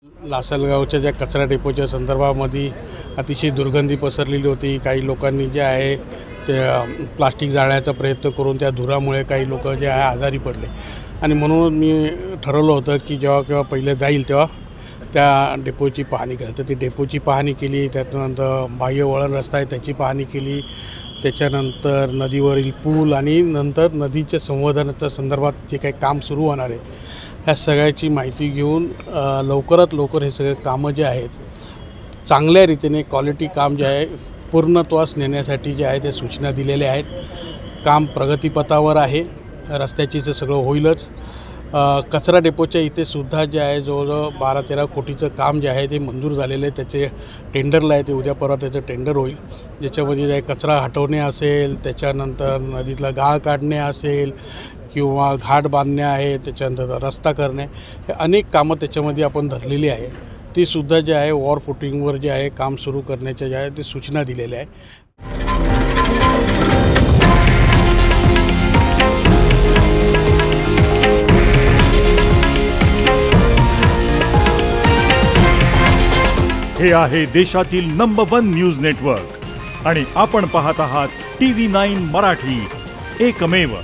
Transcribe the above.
लासलगावच्या ज्या कचरा डेपोच्या संदर्भामध्ये अतिशय दुर्गंधी पसरलेली होती। काही लोकांनी जे आहे ते प्लास्टिक जाळण्याचा प्रयत्न करून त्या धुरामुळे काही लोक जे आहे आजारी पडले आणि म्हणून मी ठरवलं होतं की जेव्हा पहिले जाईल तेव्हा त्या डेपोची पाहणी करायची। तर ती डेपोची पाहणी केली, त्यानंतर बाह्य वळण रस्ता आहे त्याची पाहणी केली, त्याच्यानंतर नदीवरील पूल आणि नंतर नदीच्या संवर्धनाच्या संदर्भात जे काही काम सुरू होणार आहे ह्या सगळ्याची माहिती घेऊन लवकरात लवकर हे सगळे कामं जे आहेत चांगल्या रीतीने क्वालिटी काम जे आहे पूर्णत्वास नेण्यासाठी जे आहे ते सूचना दिलेल्या आहेत। काम प्रगतीपथावर आहे, रस्त्याची तर सगळं होईलच। कचरा डेपोच्या इथे सुद्धा जे आहे जवळजवळ 12-13 कोटीचं काम जे आहे ते मंजूर झालेलं आहे। त्याचे टेंडरला आहे, ते उद्या परवा त्याचं टेंडर होईल, ज्याच्यामध्ये जे कचरा हटवणे असेल, त्याच्यानंतर नदीतला गाळ काढणे असेल किंवा घाट बांधणे आहे, त्याच्यानंतर रस्ता करणे, हे अनेक कामं त्याच्यामध्ये आपण धरलेली आहे। ती सुद्धा जे आहे वॉर फुटिंगवर जे आहे काम सुरू करण्याच्या ज्या आहे ते सूचना दिलेल्या आहे। हे आहे देशातील नंबर 1 न्यूज नेटवर्क आणि आपण पाहत आहात TV9 मराठी, एकमेव।